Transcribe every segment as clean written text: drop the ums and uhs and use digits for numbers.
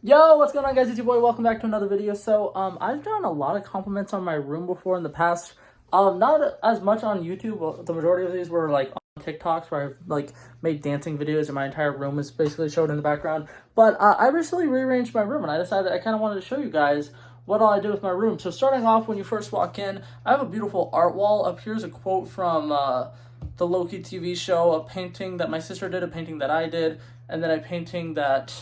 Yo, what's going on, guys? It's your boy. Welcome back to another video. I've gotten a lot of compliments on my room before in the past. Not as much on YouTube. The majority of these were like on TikToks where I've like made dancing videos and my entire room is basically showed in the background. But I recently rearranged my room and I decided I kind of wanted to show you guys what all I did with my room. So starting off, when you first walk in, I have a beautiful art wall. Up here's a quote from the Loki TV show, a painting that my sister did, a painting that I did, and then a painting that,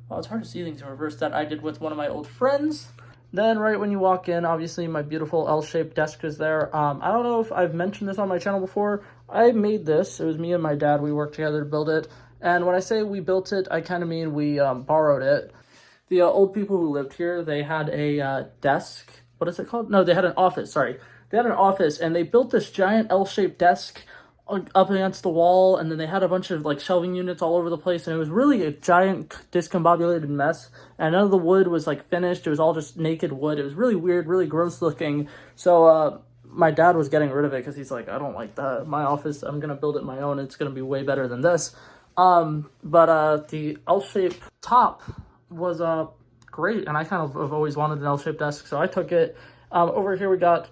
well, it's hard to see things in reverse, that I did with one of my old friends. Then right when you walk in, obviously my beautiful L-shaped desk is there. I don't know if I've mentioned this on my channel before. I made this. It was me and my dad. We worked together to build it. And when I say we built it, I kind of mean we borrowed it. The old people who lived here, they had a desk. What is it called? No, they had an office, sorry. They had an office, and they built this giant L-shaped desk up against the wall, and then they had a bunch of like shelving units all over the place, and it was really a giant discombobulated mess, and none of the wood was like finished. It was all just naked wood. It was really weird, really gross looking. So my dad was getting rid of it because he's like, I don't like that. My office, I'm gonna build it my own. It's gonna be way better than this. But the L-shaped top was great, and I kind of have always wanted an L-shaped desk, so I took it. Over here we got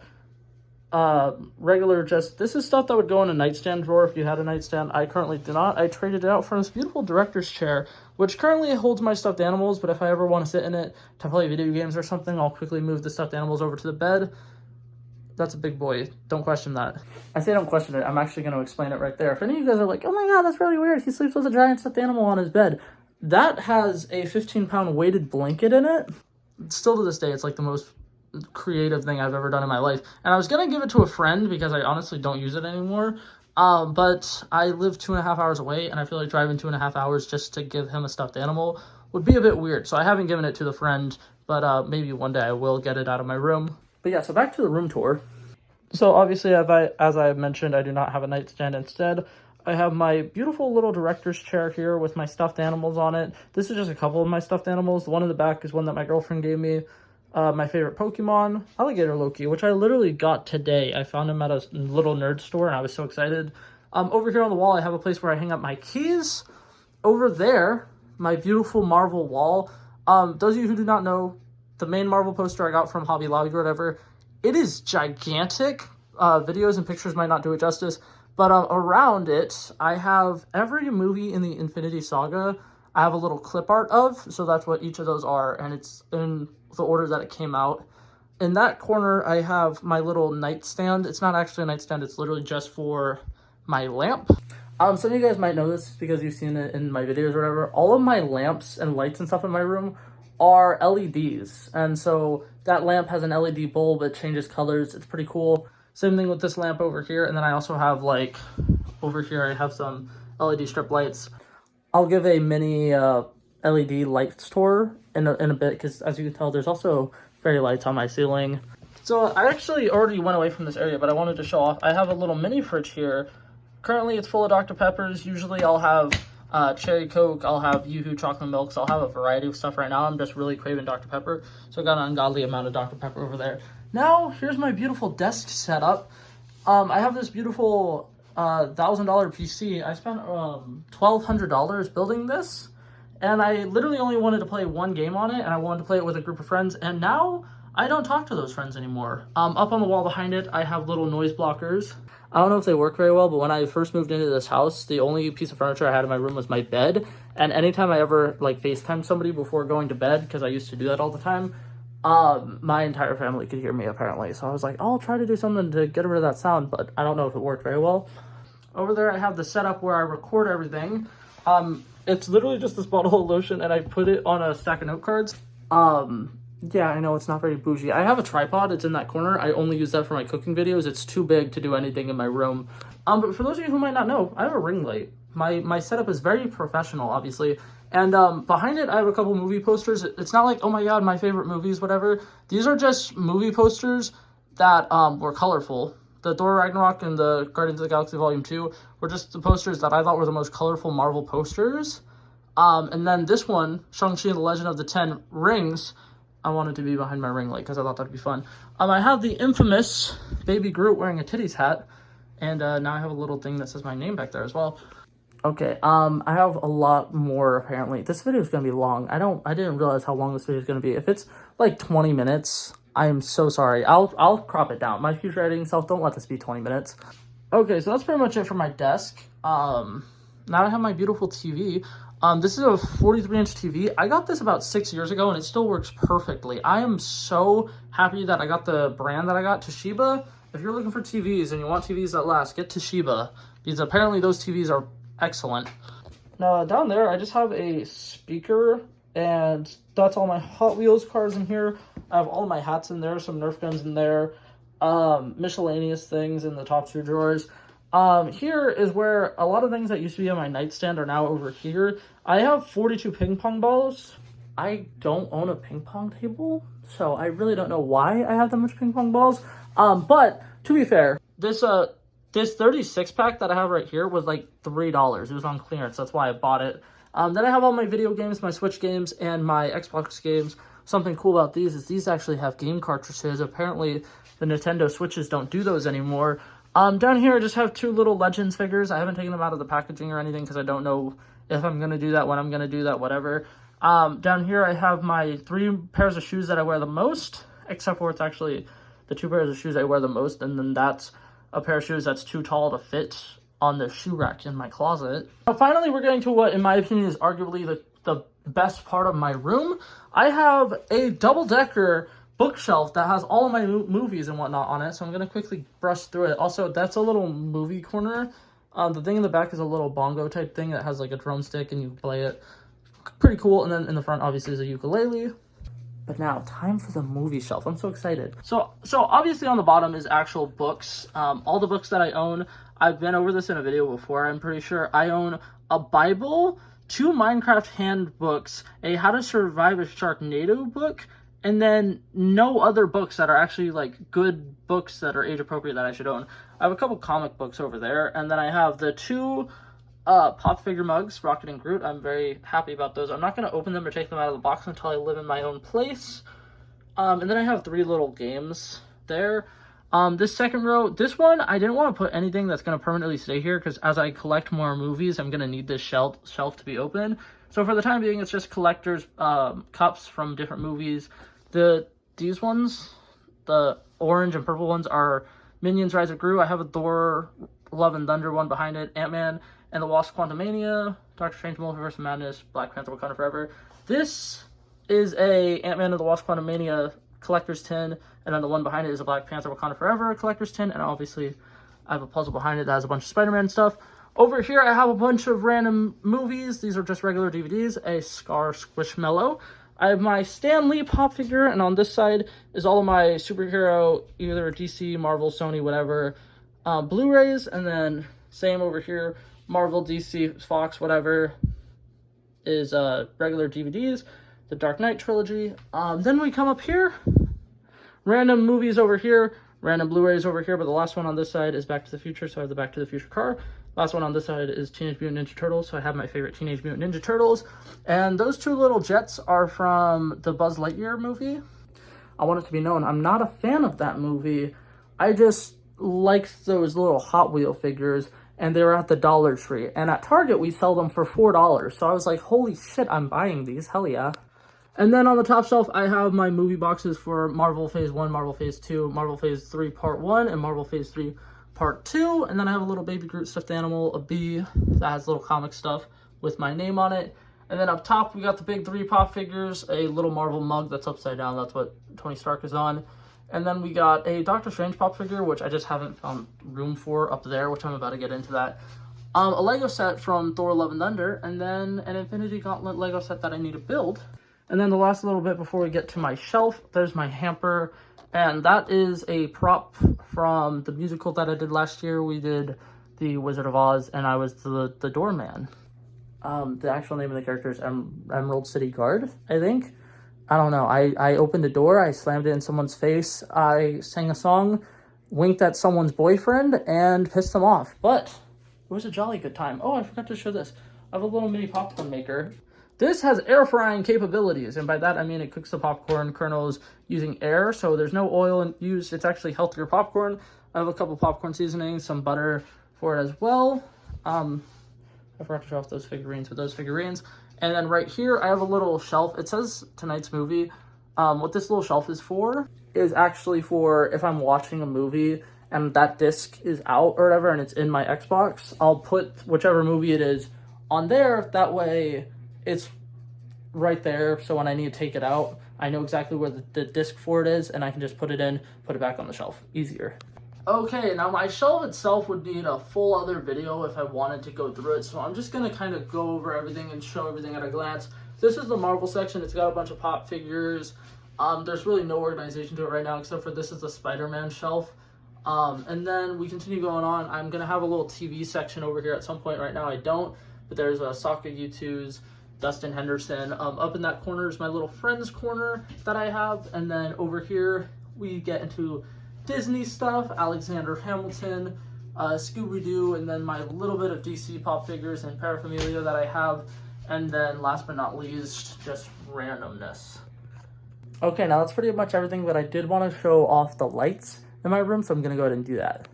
regular, just, this is stuff that would go in a nightstand drawer if you had a nightstand. I currently do not. I traded it out for this beautiful director's chair, which currently holds my stuffed animals, but if I ever want to sit in it to play video games or something, I'll quickly move the stuffed animals over to the bed. That's a big boy. Don't question that. I say don't question it. I'm actually going to explain it right there. If any of you guys are like, oh my god, that's really weird, he sleeps with a giant stuffed animal on his bed, that has a 15-pound weighted blanket in it. Still to this day, it's like the most creative thing I've ever done in my life. And I was gonna give it to a friend because I honestly don't use it anymore. But I live 2.5 hours away, and I feel like driving 2.5 hours just to give him a stuffed animal would be a bit weird. So I haven't given it to the friend, but maybe one day I will get it out of my room. But yeah, so back to the room tour. So obviously, as I mentioned, I do not have a nightstand. Instead, I have my beautiful little director's chair here with my stuffed animals on it. This is just a couple of my stuffed animals. The one in the back is one that my girlfriend gave me. My favorite Pokemon, Alligator Loki, which I literally got today. I found him at a little nerd store, and I was so excited. Over here on the wall, I have a place where I hang up my keys. Over there, my beautiful Marvel wall. Those of you who do not know, the main Marvel poster I got from Hobby Lobby or whatever, it is gigantic. Videos and pictures might not do it justice, but around it, I have every movie in the Infinity Saga. I have a little clip art of, so that's what each of those are, and it's in the order that it came out. In that corner, I have my little nightstand. It's not actually a nightstand, it's literally just for my lamp. Some of you guys might know this because you've seen it in my videos or whatever. All of my lamps and lights and stuff in my room are LEDs, and so that lamp has an LED bulb. It changes colors. It's pretty cool. Same thing with this lamp over here, and then I also have, like, over here I have some LED strip lights. I'll give a mini LED lights tour in a bit, because as you can tell, there's also fairy lights on my ceiling. So I actually already went away from this area, but I wanted to show off. I have a little mini fridge here. Currently, it's full of Dr. Peppers. Usually, I'll have Cherry Coke, I'll have Yoo-Hoo chocolate milks, I'll have a variety of stuff. Right now, I'm just really craving Dr. Pepper, so I got an ungodly amount of Dr. Pepper over there. Now, here's my beautiful desk setup. I have this beautiful $1,000 PC. I spent $1,200 building this, and I literally only wanted to play one game on it, and I wanted to play it with a group of friends, and now I don't talk to those friends anymore. Up on the wall behind it, I have little noise blockers. I don't know if they work very well, but when I first moved into this house, the only piece of furniture I had in my room was my bed, and anytime I ever like FaceTime somebody before going to bed, because I used to do that all the time, my entire family could hear me apparently. So I was like, I'll try to do something to get rid of that sound, but I don't know if it worked very well. Over there, I have the setup where I record everything. It's literally just this bottle of lotion, and I put it on a stack of note cards. Yeah, I know it's not very bougie. I have a tripod. It's in that corner. I only use that for my cooking videos. It's too big to do anything in my room. But for those of you who might not know, I have a ring light. My setup is very professional, obviously. And behind it, I have a couple movie posters. It's not like, oh my god, my favorite movies, whatever. These are just movie posters that were colorful. The Thor Ragnarok and the Guardians of the Galaxy Volume 2 were just the posters that I thought were the most colorful Marvel posters. And then this one, Shang-Chi and the Legend of the Ten Rings, I wanted to be behind my ring light because I thought that'd be fun. I have the infamous Baby Groot wearing a titties hat, and now I have a little thing that says my name back there as well. Okay, I have a lot more apparently. This video is gonna be long. I didn't realize how long this video is gonna be. If it's like 20 minutes, I am so sorry. I'll crop it down. My future editing self, don't let this be 20 minutes. Okay, so that's pretty much it for my desk. Now I have my beautiful TV. This is a 43-inch TV. I got this about 6 years ago and it still works perfectly. I am so happy that I got the brand that I got, Toshiba. If you're looking for TVs and you want TVs that last, get Toshiba, because apparently those TVs are excellent. Now down there, I just have a speaker, and that's all my Hot Wheels cars in here. I have all my hats in there, some Nerf guns in there, miscellaneous things in the top two drawers. Here is where a lot of things that used to be on my nightstand are now over here. I have 42 ping pong balls. I don't own a ping pong table, so I really don't know why I have that much ping pong balls. But to be fair, this 36 pack that I have right here was like $3. It was on clearance. That's why I bought it. Then I have all my video games, my Switch games, and my Xbox games. Something cool about these is these actually have game cartridges. Apparently, the Nintendo Switches don't do those anymore. Down here, I just have two little Legends figures. I haven't taken them out of the packaging or anything because I don't know if I'm going to do that, when I'm going to do that, whatever. Down here, I have my 3 pairs of shoes that I wear the most, except for it's actually the 2 pairs of shoes I wear the most, and then that's a pair of shoes that's too tall to fit on the shoe rack in my closet. Now, finally, we're getting to what, in my opinion, is arguably the best part of my room. I have a double-decker bookshelf that has all of my movies and whatnot on it, so I'm going to quickly brush through it. Also, that's a little movie corner. The thing in the back is a little bongo type thing that has like a drumstick and you can play it. Pretty cool. And then in the front, obviously, is a ukulele. But now, time for the movie shelf. I'm so excited. So obviously on the bottom is actual books. All the books that I own, I've been over this in a video before, I'm pretty sure. I own a Bible, 2 Minecraft handbooks, a How to Survive a Sharknado book, and then no other books that are actually like good books that are age appropriate that I should own. I have a couple comic books over there, and then I have the 2 pop figure mugs, Rocket and Groot. I'm very happy about those. I'm not going to open them or take them out of the box until I live in my own place. And then I have 3 little games there. This second row, this one, I didn't want to put anything that's going to permanently stay here because as I collect more movies, I'm going to need this shelf to be open. So for the time being, it's just collector's cups from different movies. These ones, the orange and purple ones, are Minions Rise of Gru. I have a Thor Love and Thunder one behind it, Ant-Man and the Wasp Quantumania, Doctor Strange Multiverse of Madness, Black Panther Wakanda Forever. This is a Ant-Man and the Wasp Quantumania collector's tin, and then the one behind it is a Black Panther Wakanda Forever collector's tin, and obviously I have a puzzle behind it that has a bunch of Spider-Man stuff. Over here I have a bunch of random movies. These are just regular DVDs, a Scar Squishmallow. I have my Stan Lee pop figure, and on this side is all of my superhero, either DC, Marvel, Sony, whatever, Blu-rays, and then same over here, Marvel, DC, Fox, whatever, is regular DVDs, the Dark Knight trilogy. Then we come up here, random movies over here, random Blu-rays over here, but the last one on this side is Back to the Future, so I have the Back to the Future car. Last one on this side is Teenage Mutant Ninja Turtles, so I have my favorite Teenage Mutant Ninja Turtles. And those 2 little jets are from the Buzz Lightyear movie. I want it to be known, I'm not a fan of that movie. I just like those little Hot Wheel figures, and they were at the Dollar Tree. And at Target, we sell them for $4. So I was like, holy shit, I'm buying these, hell yeah. And then on the top shelf, I have my movie boxes for Marvel Phase 1, Marvel Phase 2, Marvel Phase 3 Part 1, and Marvel Phase 3 Part 2, and then I have a little Baby Groot stuffed animal, a bee, that has little comic stuff with my name on it. And then up top, we got the big 3 pop figures, a little Marvel mug that's upside down, that's what Tony Stark is on. And then we got a Doctor Strange pop figure, which I just haven't found room for up there, which I'm about to get into that. A Lego set from Thor Love and Thunder, and then an Infinity Gauntlet Lego set that I need to build. And then the last little bit before we get to my shelf, there's my hamper. And that is a prop from the musical that I did last year. We did The Wizard of Oz, and I was the doorman. The actual name of the character is Emerald City Guard, I think. I don't know. I opened a door, I slammed it in someone's face, I sang a song, winked at someone's boyfriend, and pissed them off. But it was a jolly good time. Oh, I forgot to show this. I have a little mini popcorn maker. This has air frying capabilities, and by that I mean it cooks the popcorn kernels using air, so there's no oil used. It's actually healthier popcorn. I have a couple popcorn seasonings, some butter for it as well. I forgot to show off those figurines with those figurines. And then right here, I have a little shelf. It says tonight's movie. What this little shelf is for is actually for if I'm watching a movie and that disc is out or whatever and it's in my Xbox, I'll put whichever movie it is on there. That way it's right there. So when I need to take it out, I know exactly where the disc for it is and I can just put it in, put it back on the shelf. Easier. Okay, now my shelf itself would need a full other video if I wanted to go through it, so I'm just going to kind of go over everything and show everything at a glance. This is the Marvel section. It's got a bunch of pop figures. There's really no organization to it right now except for this is the Spider-Man shelf. And then we continue going on. I'm going to have a little TV section over here at some point. Right now I don't, but there's Sokka U2's, Dustin Henderson. Up in that corner is my little friends corner that I have, and then over here we get into Disney stuff, Alexander Hamilton, Scooby-Doo, and then my little bit of DC pop figures and paraphernalia that I have, and then last but not least, just randomness. Okay, now that's pretty much everything, but I did want to show off the lights in my room, so I'm going to go ahead and do that.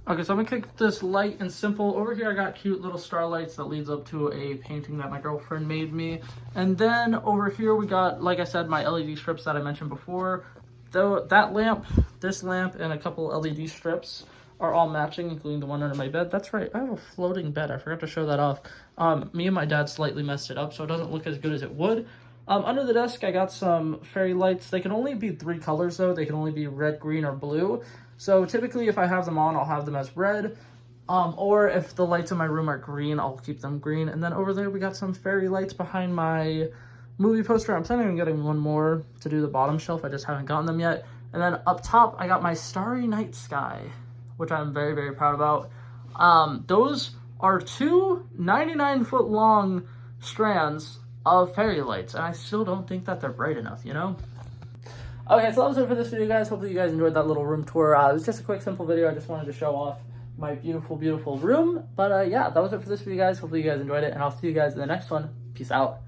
Okay, so I'm going to keep this light and simple. Over here I got cute little starlights that leads up to a painting that my girlfriend made me. And then over here we got, like I said, my LED strips that I mentioned before. Though that lamp, this lamp, and a couple LED strips are all matching, including the one under my bed. That's right, I have a floating bed. I forgot to show that off. Me and my dad slightly messed it up, so it doesn't look as good as it would. Under the desk, I got some fairy lights. They can only be 3 colors, though. They can only be red, green, or blue. So typically, if I have them on, I'll have them as red. Or if the lights in my room are green, I'll keep them green. And then over there, we got some fairy lights behind my movie poster. I'm planning on getting one more to do the bottom shelf. I just haven't gotten them yet. And then up top, I got my Starry Night Sky, which I'm very, very proud about. Those are 2 99-foot long strands of fairy lights, and I still don't think that they're bright enough, you know? Okay, so that was it for this video, guys. Hopefully you guys enjoyed that little room tour. It was just a quick, simple video. I just wanted to show off my beautiful, beautiful room. But yeah, that was it for this video, guys. Hopefully you guys enjoyed it, and I'll see you guys in the next one. Peace out.